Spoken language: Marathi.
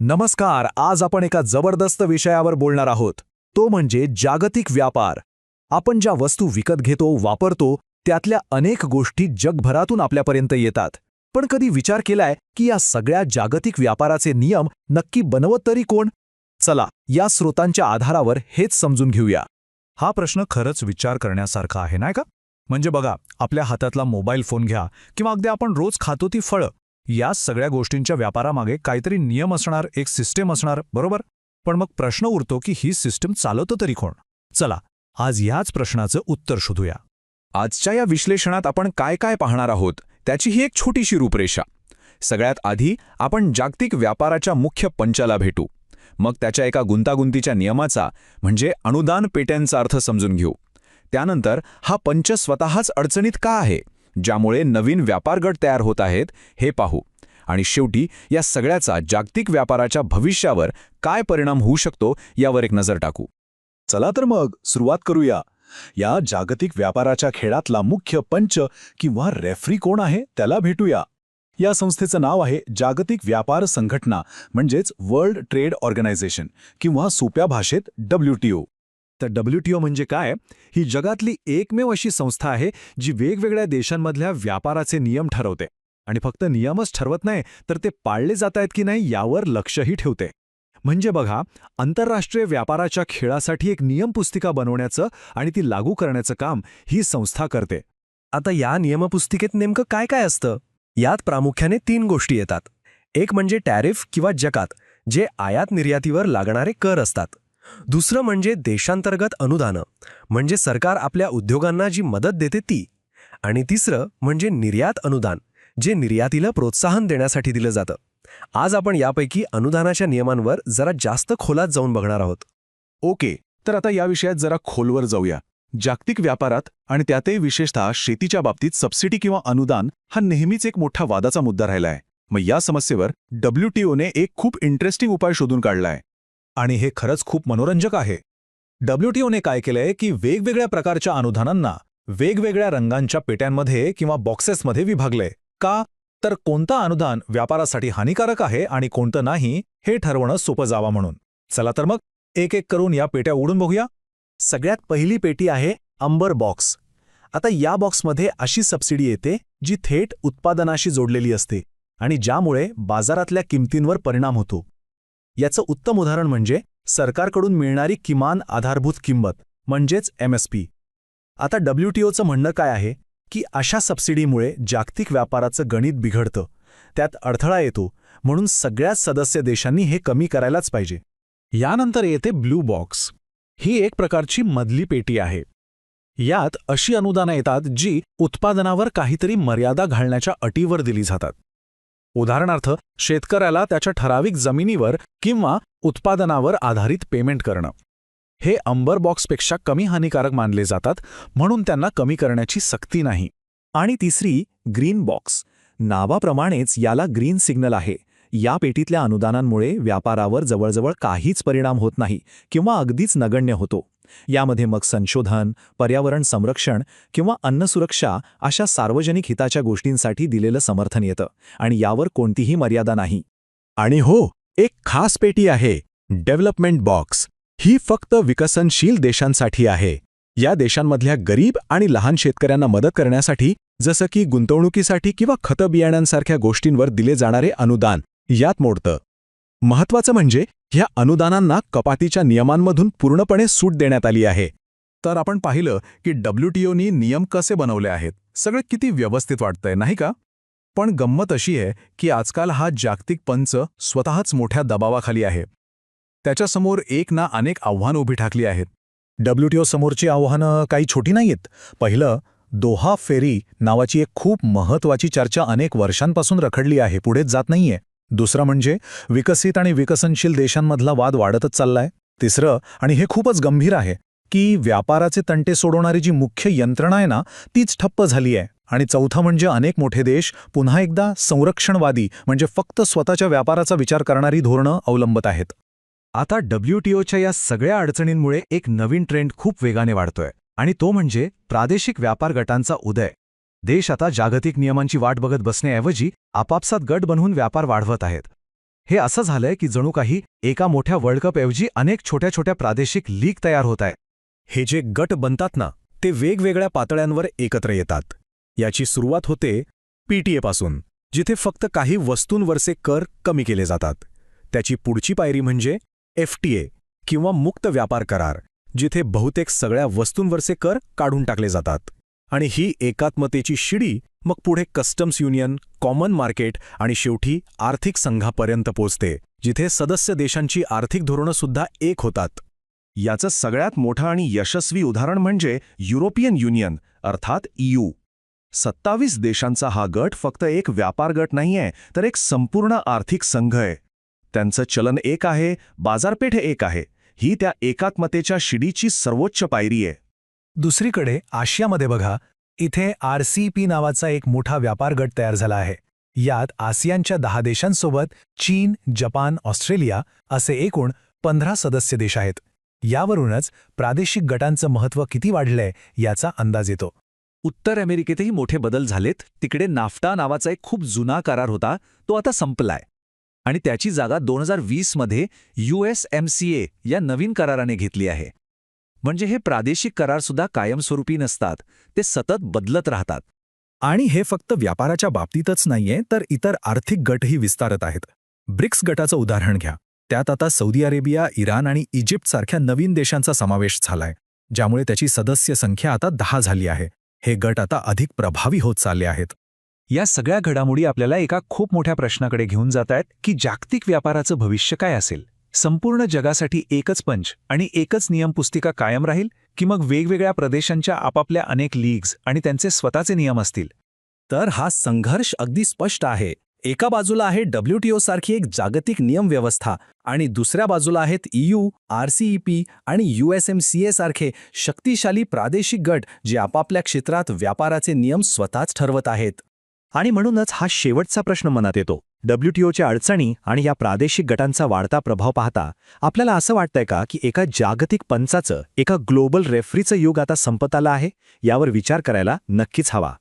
नमस्कार. आज आपण एका जबरदस्त विषयावर बोलणार आहोत. तो म्हणजे जागतिक व्यापार. आपण ज्या वस्तू विकत घेतो, वापरतो, त्यातल्या अनेक गोष्टी जगभरातून आपल्यापर्यंत येतात. पण कधी विचार केलाय की या सगळ्या जागतिक व्यापाराचे नियम नक्की बनवत तरी कोण? चला, या स्रोतांच्या आधारावर हेच समजून घेऊया. हा प्रश्न खरंच विचार करण्यासारखा आहे, नाही का? म्हणजे बघा, आपल्या हातातला मोबाईल फोन घ्या किंवा अगदी आपण रोज खातो ती फळं. या सगळ्या गोष्टींच्या व्यापारामागे काहीतरी नियम असणार, एक सिस्टीम असणार, बरोबर? पण मग प्रश्न उरतो की ही सिस्टीम चालवतं तरी कोण? चला, आज याच प्रश्नाचं उत्तर शोधूया. आजच्या या विश्लेषणात आपण काय काय पाहणार आहोत त्याची ही एक छोटीशी रूपरेषा. सगळ्यात आधी आपण जागतिक व्यापाराच्या मुख्य पंचाला भेटू. मग त्याच्या एका गुंतागुंतीच्या नियमाचा म्हणजे अनुदान पेट्यांचा अर्थ समजून घेऊ. त्यानंतर हा पंच स्वतःच अडचणीत का आहे, ज्यामुळे नवीन व्यापार गट तयार होत आहेत, हे पाहू. आणि शेवटी या सगळ्याचा जागतिक व्यापाराच्या भविष्यावर काय परिणाम होऊ शकतो यावर एक नजर टाकू. चला तर मग सुरुवात करूया. या जागतिक व्यापाराच्या खेळातला मुख्य पंच किंवा रेफरी कोण आहे त्याला भेटूया. या संस्थेचं नाव आहे जागतिक व्यापार संघटना, म्हणजेच वर्ल्ड ट्रेड ऑर्गनायझेशन किंवा सोप्या भाषेत WTO. तर WTO म्हणजे काय? ही जगातली एकमेव अशी संस्था आहे जी वेगवेगळ्या देशांमधल्या व्यापाराचे नियम ठरवते. आणि फक्त नियमच ठरवत नाही, तर ते पाळले जात आहेत की नाही यावर लक्षही ठेवते. म्हणजे बघा, आंतरराष्ट्रीय व्यापाराच्या खेळासाठी एक नियमपुस्तिका बनवण्याचं आणि ती लागू करण्याचं काम ही संस्था करते. आता या नियमपुस्तिकेत नेमकं काय काय असतं? यात प्रामुख्याने 3 गोष्टी येतात. एक म्हणजे टॅरिफ किंवा जकात, जे आयात निर्यातीवर लागणारे कर असतात. दुसरं म्हणजे देशांतर्गत अनुदानं, म्हणजे सरकार आपल्या उद्योगांना जी मदत देते ती. आणि तिसरं म्हणजे निर्यात अनुदान, जे निर्यातीला प्रोत्साहन देण्यासाठी दिलं जातं. आज आपण यापैकी अनुदानाच्या नियमांवर जरा जास्त खोलात जाऊन बघणार आहोत. ओके, तर आता या विषयात जरा खोलवर जाऊया. जागतिक व्यापारात आणि त्यातही विशेषतः शेतीच्या बाबतीत सबसिडी किंवा अनुदान हा नेहमीच एक मोठा वादाचा मुद्दा राहिला आहे. मग या समस्येवर WTOने एक खूप इंटरेस्टिंग उपाय शोधून काढलाय. आणि हे खरंच खूप मनोरंजक आहे. WTOने काय केलंय की वेगवेगळ्या प्रकारच्या अनुदानांना वेगवेगळ्या रंगांच्या पेट्यांमध्ये किंवा बॉक्सेसमध्ये विभागलंय. का? तर कोणतं अनुदान व्यापारासाठी हानिकारक आहे आणि कोणतं नाही हे ठरवणं सोपं जावं म्हणून. चला तर मग एक एक करून या पेट्या उघडून बघूया. सगळ्यात पहिली पेटी आहे अंबर बॉक्स. आता या बॉक्समध्ये अशी सबसिडी येते जी थेट उत्पादनाशी जोडलेली असते आणि ज्यामुळे बाजारातल्या किमतींवर परिणाम होतो. याचं उत्तम उदाहरण म्हणजे सरकारकडून मिळणारी किमान आधारभूत किंमत, म्हणजेच MSP. आता WTOचं म्हणणं काय आहे की अशा सबसिडीमुळे जागतिक व्यापाराचं गणित बिघडतं, त्यात अडथळा येतो, म्हणून सगळ्याच सदस्य देशांनी हे कमी करायलाच पाहिजे. यानंतर येते ब्लू बॉक्स. ही एक प्रकारची मधली पेटी आहे. यात अशी अनुदानं येतात जी उत्पादनावर काहीतरी मर्यादा घालण्याच्या अटीवर दिली जातात. उदाहरणार्थ, शेतकऱ्याला त्याच्या ठराविक जमिनीवर किंवा उत्पादनावर आधारित पेमेंट करणं. हे अंबर बॉक्सपेक्षा कमी हानिकारक मानले जातात, म्हणून त्यांना कमी करण्याची सक्ती नाही. आणि तिसरी ग्रीन बॉक्स. नावाप्रमाणेच याला ग्रीन सिग्नल आहे. या पेटीतल्या अनुदानांमुळे व्यापारावर जवळजवळ काहीच परिणाम होत नाही किंवा अगदीच नगण्य होतो. यामध्ये मग संशोधन, पर्यावरण संरक्षण किंवा अन्नसुरक्षा अशा सार्वजनिक हिताच्या गोष्टींसाठी दिलेलं समर्थन येतं आणि यावर कोणतीही मर्यादा नाही. आणि हो, एक खास पेटी आहे, डेव्हलपमेंट बॉक्स. ही फक्त विकसनशील देशांसाठी आहे. या देशांमधल्या गरीब आणि लहान शेतकऱ्यांना मदत करण्यासाठी, जसं की गुंतवणुकीसाठी किंवा खतं बियाण्यांसारख्या गोष्टींवर दिले जाणारे अनुदान यात मोडतं. महत्त्वाचं म्हणजे ह्या अनुदानांना कपातीच्या नियमांमधून पूर्णपणे सूट देण्यात आली आहे. तर आपण पाहिलं की WTOनी नियम कसे बनवले आहेत. सगळं किती व्यवस्थित वाटतंय, नाही का? पण गंमत अशी आहे की आजकाल हा जागतिक पंच स्वतःच मोठ्या दबावाखाली आहे. त्याच्यासमोर एक ना अनेक आव्हानं उभी ठाकली आहेत. WTO समोरची आव्हानं काही छोटी नाहीत. पहिलं, दोहा फेरी नावाची एक खूप महत्त्वाची चर्चा अनेक वर्षांपासून रखडली आहे, पुढेच जात नाहीये. दुसरं म्हणजे विकसित आणि विकसनशील देशांमधला वाद वाढतच चाललाय. तिसरं, आणि हे खूपच गंभीर आहे, की व्यापाराचे तंटे सोडवणारी जी मुख्य यंत्रणा आहे ना, तीच ठप्प झाली आहे. आणि चौथं म्हणजे अनेक मोठे देश पुन्हा एकदा संरक्षणवादी, म्हणजे फक्त स्वतःच्या व्यापाराचा विचार करणारी धोरणं अवलंबत आहेत. आता WTOच्या या सगळ्या अडचणींमुळे एक नवीन ट्रेंड खूप वेगाने वाढतोय, आणि तो म्हणजे प्रादेशिक व्यापार गटांचा उदय. देश आता जागतिक नियमांची वाट बघत बसण्याऐवजी आपापसात गट बनवून व्यापार वाढवत आहेत. हे असं झालंय की जणू काही एका मोठ्या वर्ल्ड कपऐवजी अनेक छोट्या छोट्या प्रादेशिक लीग तयार होत आहे. हे जे गट बनतात ना, ते वेगवेगळ्या पातळ्यांवर एकत्र येतात. याची सुरुवात होते PTA पासून, जिथे फक्त काही वस्तूंवरचे कर कमी केले जातात. त्याची पुढची पायरी म्हणजे FTA किंवा मुक्त व्यापार करार, जिथे बहुतेक सगळ्या वस्तूंवरचे कर काढून टाकले जातात. आणि ही एकात्मतेची शिडी मग पुढे कस्टम्स युनियन, कॉमन मार्केट आणि शेवटी आर्थिक संघापर्यंत पोचते, जिथे सदस्य देशांची आर्थिक धोरणं सुद्धा एक होतात. याचं सगळ्यात मोठं आणि यशस्वी उदाहरण म्हणजे युरोपियन युनियन अर्थात EU. 27 देशांचा हा गट फक्त एक व्यापार गट नाहीये, तर एक संपूर्ण आर्थिक संघ आहे. त्यांचं चलन एक आहे, बाजारपेठ एक आहे. ही त्या एकात्मतेच्या शिडीची सर्वोच्च पायरी आहे. दुसरीकडे आशियामध्ये बघा, इथे RCEP नावाचा एक मोठा व्यापार गट तयार झाला आहे. यात आसियानच्या 10 देशांसोबत चीन, जपान, ऑस्ट्रेलिया असे एकूण 15 सदस्य देश आहेत. यावरूनच प्रादेशिक गटांचं महत्त्व किती वाढलंय याचा अंदाज येतो. उत्तर अमेरिकेतही मोठे बदल झालेत. तिकडे नाफ्टा नावाचा एक खूप जुना करार होता, तो आता संपलाय. आणि त्याची जागा 2020 मध्ये USMCA या नवीन कराराने घेतली आहे. म्हणजे हे प्रादेशिक करारसुद्धा कायमस्वरूपी नसतात, ते सतत बदलत राहतात. आणि हे फक्त व्यापाराच्या बाबतीतच नाहीये, तर इतर आर्थिक गटही विस्तारत आहेत. ब्रिक्स गटाचं उदाहरण घ्या. त्यात आता सौदी अरेबिया, इराण आणि इजिप्तसारख्या नवीन देशांचा समावेश झालाय, ज्यामुळे त्याची सदस्य संख्या आता 10 झाली आहे. हे गट आता अधिक प्रभावी होत चालले आहेत. या सगळ्या घडामोडी आपल्याला एका खूप मोठ्या प्रश्नाकडे घेऊन जात आहेत की जागतिक व्यापाराचं भविष्य काय असेल? संपूर्ण जगासाठी एकच पंच आणि एकच नियमपुस्तिका कायम राहील, की मग वेगवेगळ्या प्रदेशांच्या आपापल्या अनेक लीग्स आणि त्यांचे स्वतःचे नियम असतील? तर हा संघर्ष अगदी स्पष्ट आहे. एका बाजूला आहे WTO सारखी एक जागतिक नियम व्यवस्था आणि दुसऱ्या बाजूला आहेत EU, RCEP आणि USMCA सारखे शक्तिशाली प्रादेशिक गट जे आपापल्या क्षेत्रात व्यापाराचे नियम स्वतःच ठरवत आहेत. आणि म्हणूनच हा शेवटचा प्रश्न मनात येतो. WTOच्या अडचणी आणि या प्रादेशिक गटांचा वाढता प्रभाव पाहता आपल्याला असं वाटतंय का की एका जागतिक पंचाचं, एका ग्लोबल रेफरीचं युग आता संपत आलं आहे? यावर विचार करायला नक्कीच हवा.